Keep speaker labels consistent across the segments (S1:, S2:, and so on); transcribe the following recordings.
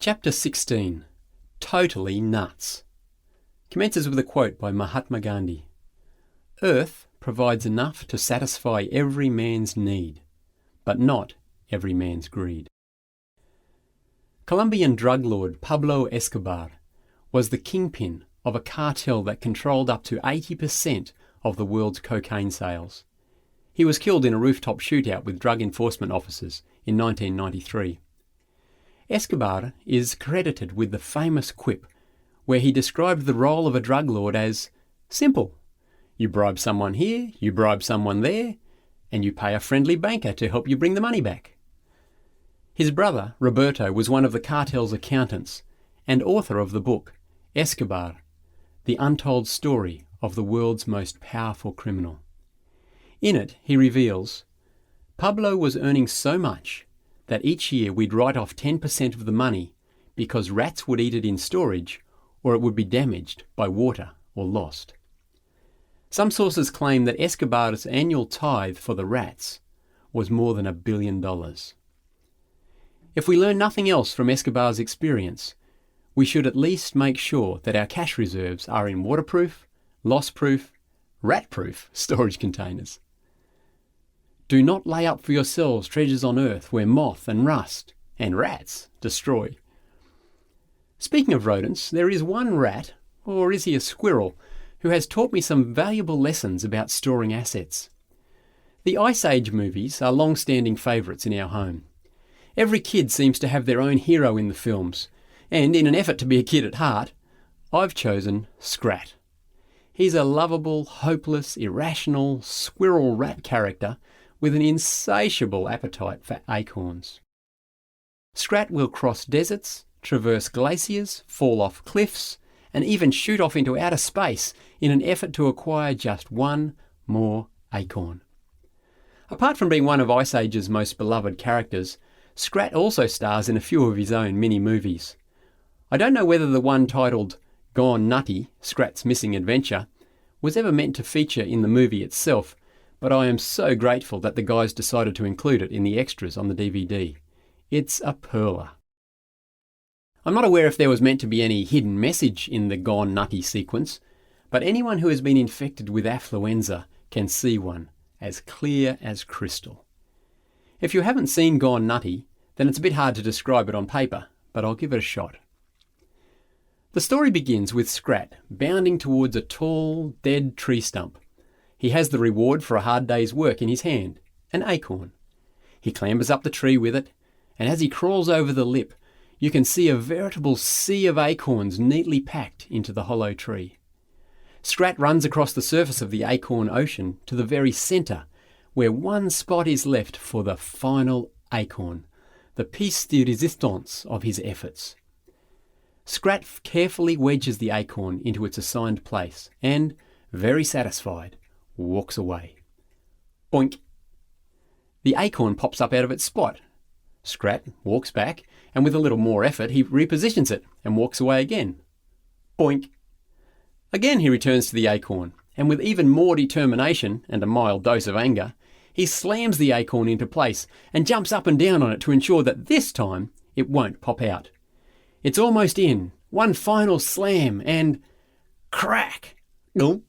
S1: Chapter 16. Totally Nuts. Commences with a quote by Mahatma Gandhi. Earth provides enough to satisfy every man's need, but not every man's greed. Colombian drug lord Pablo Escobar was the kingpin of a cartel that controlled up to 80% of the world's cocaine sales. He was killed in a rooftop shootout with drug enforcement officers in 1993. Escobar is credited with the famous quip where he described the role of a drug lord as simple. You bribe someone here, you bribe someone there, and you pay a friendly banker to help you bring the money back. His brother, Roberto, was one of the cartel's accountants and author of the book, Escobar, The Untold Story of the World's Most Powerful Criminal. In it, he reveals, Pablo was earning so much that each year we'd write off 10% of the money because rats would eat it in storage or it would be damaged by water or lost. Some sources claim that Escobar's annual tithe for the rats was more than $1 billion. If we learn nothing else from Escobar's experience, we should at least make sure that our cash reserves are in waterproof, loss-proof, rat-proof storage containers. Do not lay up for yourselves treasures on earth where moth and rust and rats destroy. Speaking of rodents, there is one rat, or is he a squirrel, who has taught me some valuable lessons about storing assets. The Ice Age movies are long-standing favourites in our home. Every kid seems to have their own hero in the films, and in an effort to be a kid at heart, I've chosen Scrat. He's a lovable, hopeless, irrational, squirrel rat character with an insatiable appetite for acorns. Scrat will cross deserts, traverse glaciers, fall off cliffs, and even shoot off into outer space in an effort to acquire just one more acorn. Apart from being one of Ice Age's most beloved characters, Scrat also stars in a few of his own mini-movies. I don't know whether the one titled Gone Nutty, Scrat's Missing Adventure, was ever meant to feature in the movie itself, but I am so grateful that the guys decided to include it in the extras on the DVD. It's a pearler. I'm not aware if there was meant to be any hidden message in the Gone Nutty sequence, but anyone who has been infected with affluenza can see one, as clear as crystal. If you haven't seen Gone Nutty, then it's a bit hard to describe it on paper, but I'll give it a shot. The story begins with Scrat bounding towards a tall, dead tree stump. He has the reward for a hard day's work in his hand, an acorn. He clambers up the tree with it, and as he crawls over the lip, you can see a veritable sea of acorns neatly packed into the hollow tree. Scrat runs across the surface of the acorn ocean to the very centre, where one spot is left for the final acorn, the piece de resistance of his efforts. Scrat carefully wedges the acorn into its assigned place and, very satisfied, walks away. Boink! The acorn pops up out of its spot. Scrat walks back, and with a little more effort he repositions it and walks away again. Boink! Again he returns to the acorn, and with even more determination and a mild dose of anger, he slams the acorn into place and jumps up and down on it to ensure that this time it won't pop out. It's almost in. One final slam and crack! Gulp!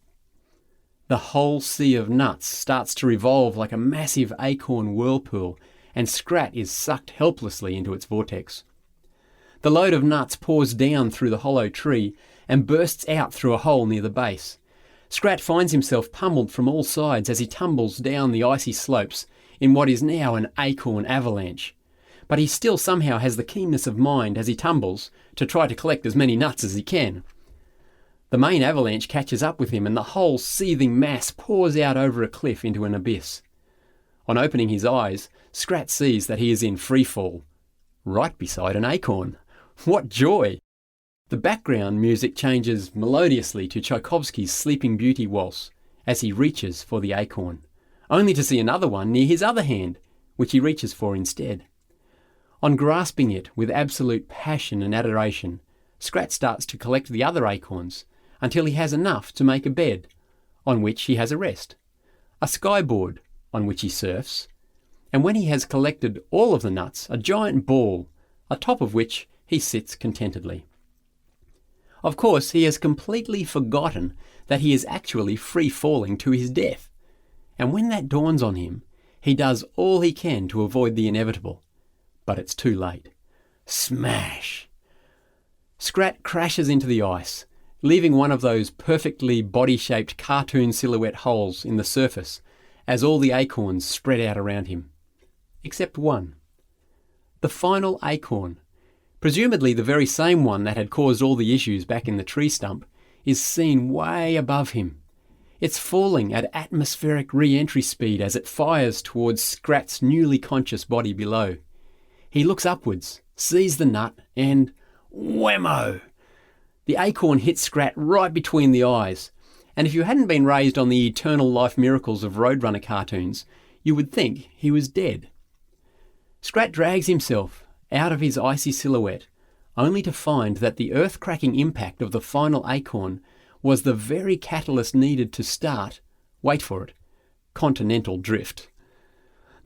S1: The whole sea of nuts starts to revolve like a massive acorn whirlpool, and Scrat is sucked helplessly into its vortex. The load of nuts pours down through the hollow tree and bursts out through a hole near the base. Scrat finds himself pummeled from all sides as he tumbles down the icy slopes in what is now an acorn avalanche. But he still somehow has the keenness of mind as he tumbles to try to collect as many nuts as he can. The main avalanche catches up with him and the whole seething mass pours out over a cliff into an abyss. On opening his eyes, Scrat sees that he is in free fall, right beside an acorn. What joy! The background music changes melodiously to Tchaikovsky's Sleeping Beauty waltz as he reaches for the acorn, only to see another one near his other hand, which he reaches for instead. On grasping it with absolute passion and adoration, Scrat starts to collect the other acorns until he has enough to make a bed, on which he has a rest, a skyboard on which he surfs, and when he has collected all of the nuts, a giant ball, atop of which he sits contentedly. Of course, he has completely forgotten that he is actually free-falling to his death. And when that dawns on him, he does all he can to avoid the inevitable. But it's too late. Smash! Scrat crashes into the ice, leaving one of those perfectly body-shaped cartoon silhouette holes in the surface as all the acorns spread out around him. Except one. The final acorn, presumably the very same one that had caused all the issues back in the tree stump, is seen way above him. It's falling at atmospheric re-entry speed as it fires towards Scrat's newly conscious body below. He looks upwards, sees the nut, and whammo! The acorn hits Scrat right between the eyes, and if you hadn't been raised on the eternal life miracles of Roadrunner cartoons, you would think he was dead. Scrat drags himself out of his icy silhouette, only to find that the earth-cracking impact of the final acorn was the very catalyst needed to start, wait for it, continental drift.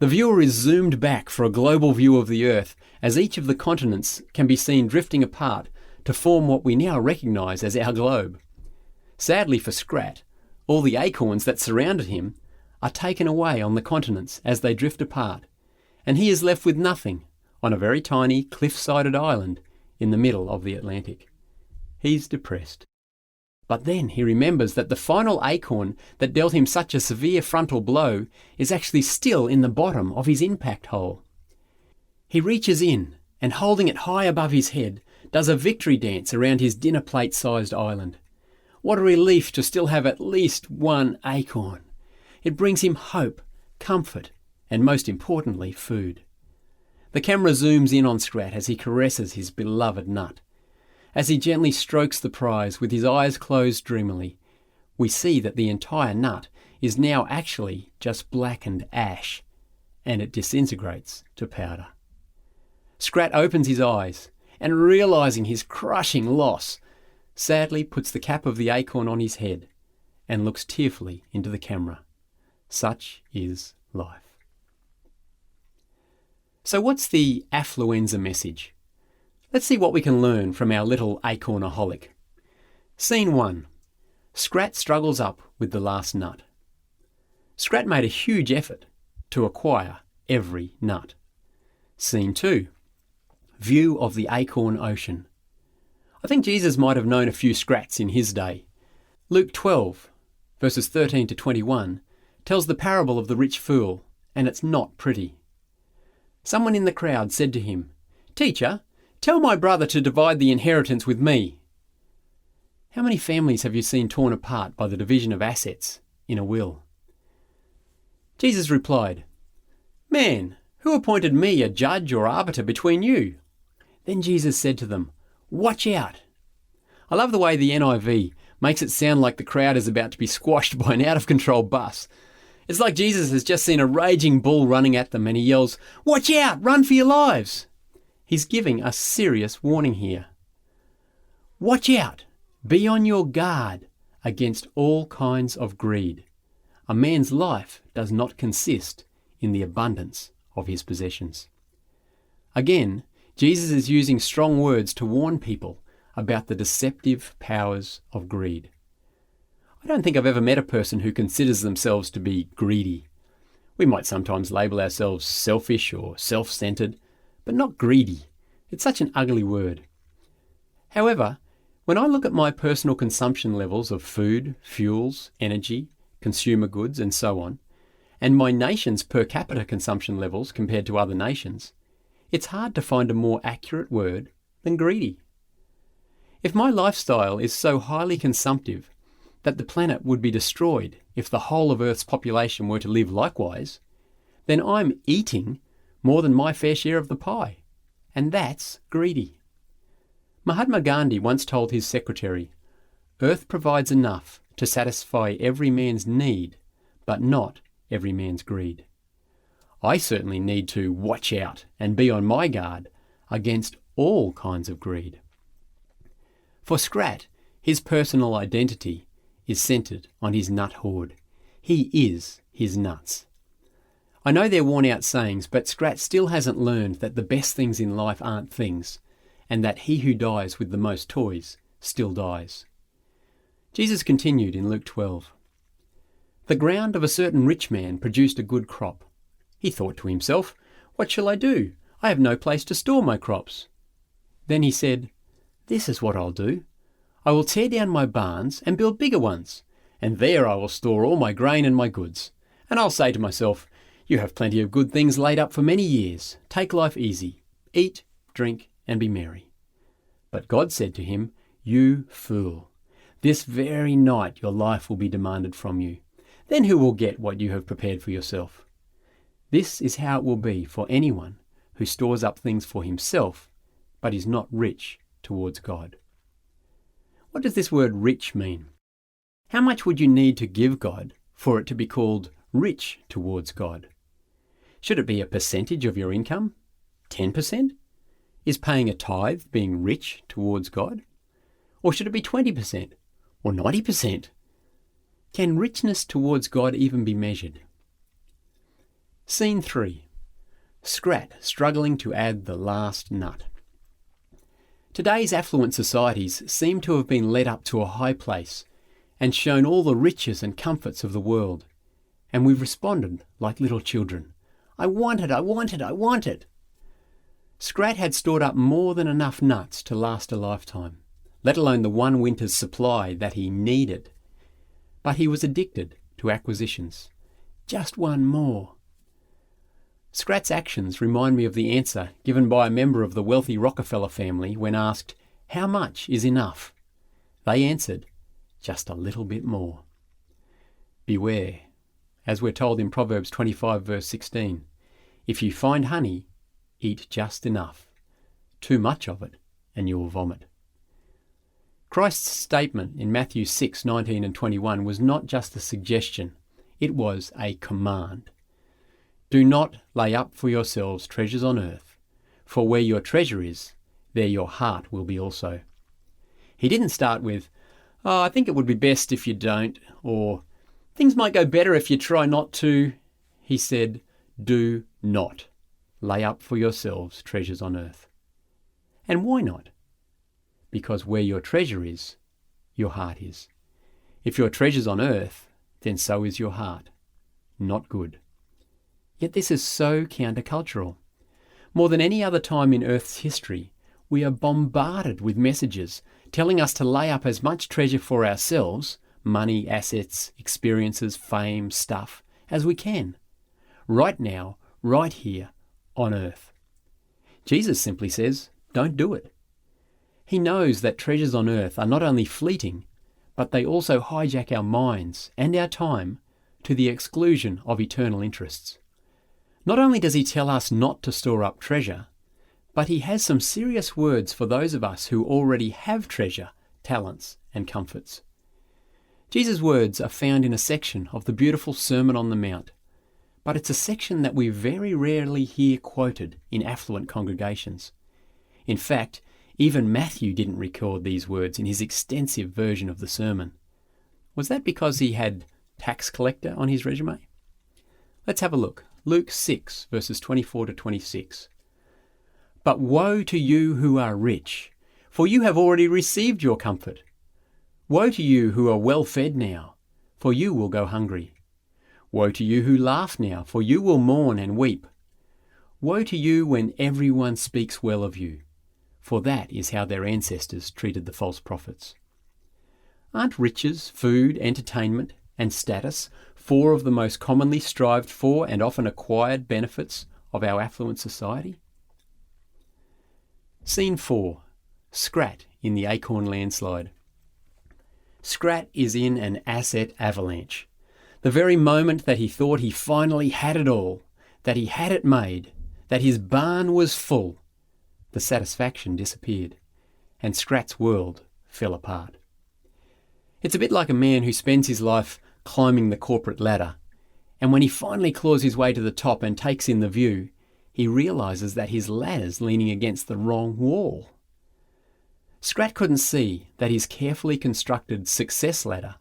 S1: The viewer is zoomed back for a global view of the Earth as each of the continents can be seen drifting apart to form what we now recognise as our globe. Sadly for Scrat, all the acorns that surrounded him are taken away on the continents as they drift apart, and he is left with nothing on a very tiny cliff-sided island in the middle of the Atlantic. He's depressed. But then he remembers that the final acorn that dealt him such a severe frontal blow is actually still in the bottom of his impact hole. He reaches in and, holding it high above his head, does a victory dance around his dinner plate-sized island. What a relief to still have at least one acorn. It brings him hope, comfort, and most importantly, food. The camera zooms in on Scrat as he caresses his beloved nut. As he gently strokes the prize with his eyes closed dreamily, we see that the entire nut is now actually just blackened ash, and it disintegrates to powder. Scrat opens his eyes and, realising his crushing loss, sadly puts the cap of the acorn on his head and looks tearfully into the camera. Such is life. So what's the affluenza message? Let's see what we can learn from our little acornaholic. Scene 1. Scrat struggles up with the last nut. Scrat made a huge effort to acquire every nut. Scene 2. View of the acorn ocean. I think Jesus might have known a few Scrats in his day. Luke 12, verses 13 to 21, tells the parable of the rich fool, and it's not pretty. Someone in the crowd said to him, "Teacher, tell my brother to divide the inheritance with me." How many families have you seen torn apart by the division of assets in a will? Jesus replied, "Man, who appointed me a judge or arbiter between you?" Then Jesus said to them, "Watch out." I love the way the NIV makes it sound like the crowd is about to be squashed by an out-of-control bus. It's like Jesus has just seen a raging bull running at them and he yells, "Watch out! Run for your lives!" He's giving a serious warning here. Watch out! Be on your guard against all kinds of greed. A man's life does not consist in the abundance of his possessions. Again, Jesus is using strong words to warn people about the deceptive powers of greed. I don't think I've ever met a person who considers themselves to be greedy. We might sometimes label ourselves selfish or self-centered, but not greedy. It's such an ugly word. However, when I look at my personal consumption levels of food, fuels, energy, consumer goods, and so on, and my nation's per capita consumption levels compared to other nations, it's hard to find a more accurate word than greedy. If my lifestyle is so highly consumptive that the planet would be destroyed if the whole of Earth's population were to live likewise, then I'm eating more than my fair share of the pie. And that's greedy. Mahatma Gandhi once told his secretary, "Earth provides enough to satisfy every man's need, but not every man's greed." I certainly need to watch out and be on my guard against all kinds of greed. For Scrat, his personal identity is centred on his nut hoard. He is his nuts. I know they're worn-out sayings, but Scrat still hasn't learned that the best things in life aren't things, and that he who dies with the most toys still dies. Jesus continued in Luke 12. The ground of a certain rich man produced a good crop. He thought to himself, "What shall I do? I have no place to store my crops." Then he said, "This is what I'll do. I will tear down my barns and build bigger ones, and there I will store all my grain and my goods. And I'll say to myself, 'You have plenty of good things laid up for many years. Take life easy. Eat, drink, and be merry.' But God said to him, 'You fool, this very night your life will be demanded from you. Then who will get what you have prepared for yourself?' This is how it will be for anyone who stores up things for himself, but is not rich towards God." What does this word rich mean? How much would you need to give God for it to be called rich towards God? Should it be a percentage of your income? 10%? Is paying a tithe being rich towards God? Or should it be 20%? Or 90%? Can richness towards God even be measured? Scene 3. Scrat struggling to add the last nut. Today's affluent societies seem to have been led up to a high place and shown all the riches and comforts of the world, and we've responded like little children. "I want it, I want it, I want it." Scrat had stored up more than enough nuts to last a lifetime, let alone the one winter's supply that he needed. But he was addicted to acquisitions. Just one more. Scrat's actions remind me of the answer given by a member of the wealthy Rockefeller family when asked, "How much is enough?" They answered, "Just a little bit more." Beware, as we're told in Proverbs 25 verse 16, "If you find honey, eat just enough. Too much of it, and you will vomit." Christ's statement in Matthew 6:19 and 21 was not just a suggestion, it was a command. "Do not lay up for yourselves treasures on earth, for where your treasure is, there your heart will be also." He didn't start with, "Oh, I think it would be best if you don't," or "Things might go better if you try not to." He said, "Do not lay up for yourselves treasures on earth." And why not? Because where your treasure is, your heart is. If your treasure's on earth, then so is your heart. Not good. Yet this is so countercultural. More than any other time in Earth's history, we are bombarded with messages telling us to lay up as much treasure for ourselves, money, assets, experiences, fame, stuff, as we can. Right now, right here, on earth. Jesus simply says, don't do it. He knows that treasures on earth are not only fleeting, but they also hijack our minds and our time to the exclusion of eternal interests. Not only does he tell us not to store up treasure, but he has some serious words for those of us who already have treasure, talents, and comforts. Jesus' words are found in a section of the beautiful Sermon on the Mount, but it's a section that we very rarely hear quoted in affluent congregations. In fact, even Matthew didn't record these words in his extensive version of the sermon. Was that because he had tax collector on his resume? Let's have a look. Luke 6, verses 24 to 26. "But woe to you who are rich, for you have already received your comfort. Woe to you who are well fed now, for you will go hungry. Woe to you who laugh now, for you will mourn and weep. Woe to you when everyone speaks well of you, for that is how their ancestors treated the false prophets." Aren't riches, food, entertainment, and status four of the most commonly strived for and often acquired benefits of our affluent society? Scene 4. Scrat in the Acorn landslide. Scrat is in an asset avalanche. The very moment that he thought he finally had it all, that he had it made, that his barn was full, the satisfaction disappeared, and Scrat's world fell apart. It's a bit like a man who spends his life climbing the corporate ladder, and when he finally claws his way to the top and takes in the view, he realises that his ladder's leaning against the wrong wall. Scrat couldn't see that his carefully constructed success ladder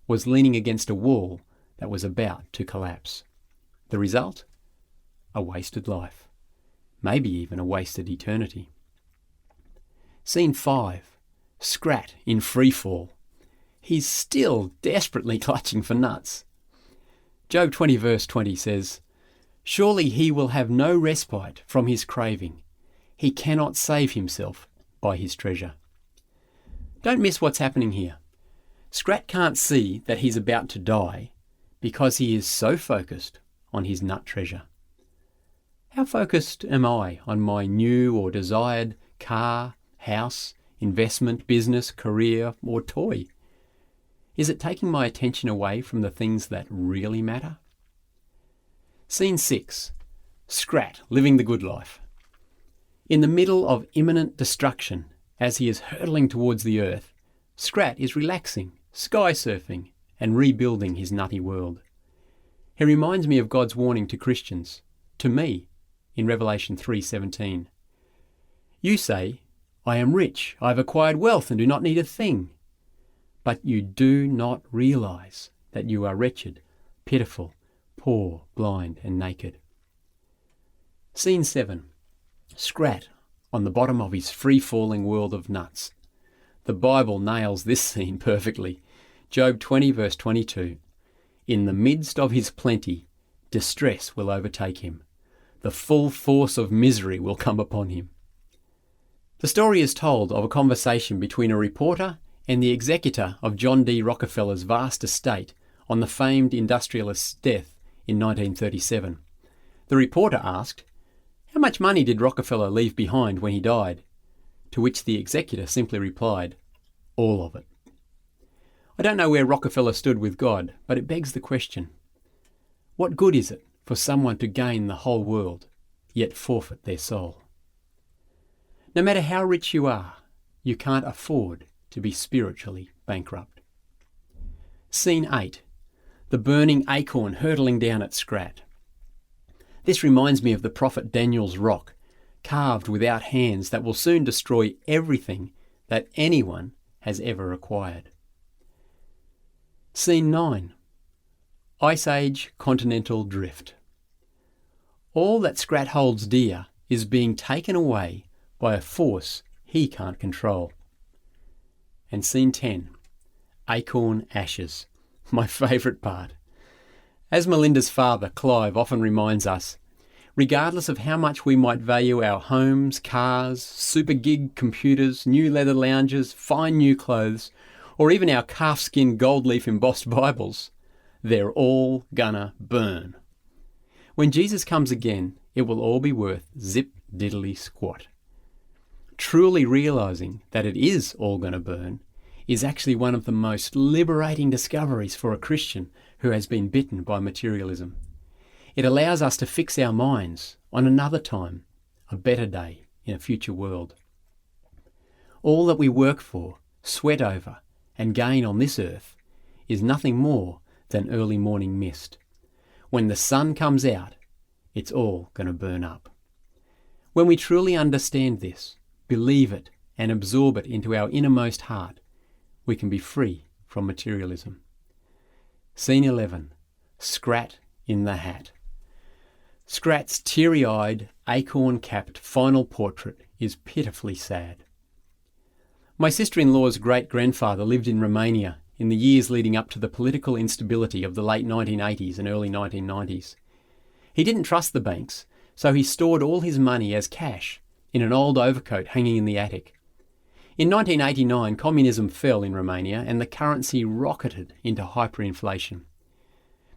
S1: was leaning against a wall that was about to collapse. The result? A wasted life. Maybe even a wasted eternity. Scene 5. Scrat in free fall. He's still desperately clutching for nuts. Job 20 verse 20 says, "Surely he will have no respite from his craving. He cannot save himself by his treasure." Don't miss what's happening here. Scrat can't see that he's about to die because he is so focused on his nut treasure. How focused am I on my new or desired car, house, investment, business, career, or toy? Is it taking my attention away from the things that really matter? Scene 6. Scrat living the good life. In the middle of imminent destruction, as he is hurtling towards the earth, Scrat is relaxing, sky surfing, and rebuilding his nutty world. He reminds me of God's warning to Christians, to me, in Revelation 3:17. "You say, 'I am rich, I have acquired wealth and do not need a thing.' But you do not realise that you are wretched, pitiful, poor, blind, and naked." Scene 7. Scrat on the bottom of his free-falling world of nuts. The Bible nails this scene perfectly. Job 20 verse 22. "In the midst of his plenty, distress will overtake him. The full force of misery will come upon him." The story is told of a conversation between a reporter and the executor of John D. Rockefeller's vast estate on the famed industrialist's death in 1937. The reporter asked, "How much money did Rockefeller leave behind when he died?" To which the executor simply replied, "All of it." I don't know where Rockefeller stood with God, but it begs the question, what good is it for someone to gain the whole world, yet forfeit their soul? No matter how rich you are, you can't afford to be spiritually bankrupt. Scene 8. The burning acorn hurtling down at Scrat. This reminds me of the prophet Daniel's rock, carved without hands, that will soon destroy everything that anyone has ever acquired. Scene 9. Ice Age continental drift. All that Scrat holds dear is being taken away by a force he can't control. And Scene 10. Acorn ashes. My favourite part. As Melinda's father, Clive, often reminds us, regardless of how much we might value our homes, cars, super gig computers, new leather lounges, fine new clothes, or even our calfskin gold leaf embossed Bibles, they're all gonna burn. When Jesus comes again, it will all be worth zip diddly squat. Truly realising that it is all going to burn is actually one of the most liberating discoveries for a Christian who has been bitten by materialism. It allows us to fix our minds on another time, a better day in a future world. All that we work for, sweat over, and gain on this earth is nothing more than early morning mist. When the sun comes out, it's all going to burn up. When we truly understand this, believe it, and absorb it into our innermost heart, we can be free from materialism. Scene 11. Scrat in the hat. Scrat's teary-eyed, acorn-capped final portrait is pitifully sad. My sister-in-law's great-grandfather lived in Romania in the years leading up to the political instability of the late 1980s and early 1990s. He didn't trust the banks, so he stored all his money as cash in an old overcoat hanging in the attic. In 1989, communism fell in Romania and the currency rocketed into hyperinflation.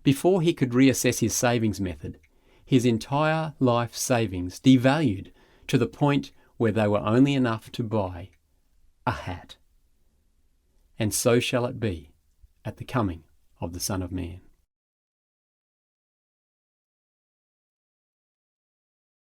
S1: Before he could reassess his savings method, his entire life savings devalued to the point where they were only enough to buy a hat. And so shall it be at the coming of the Son of Man.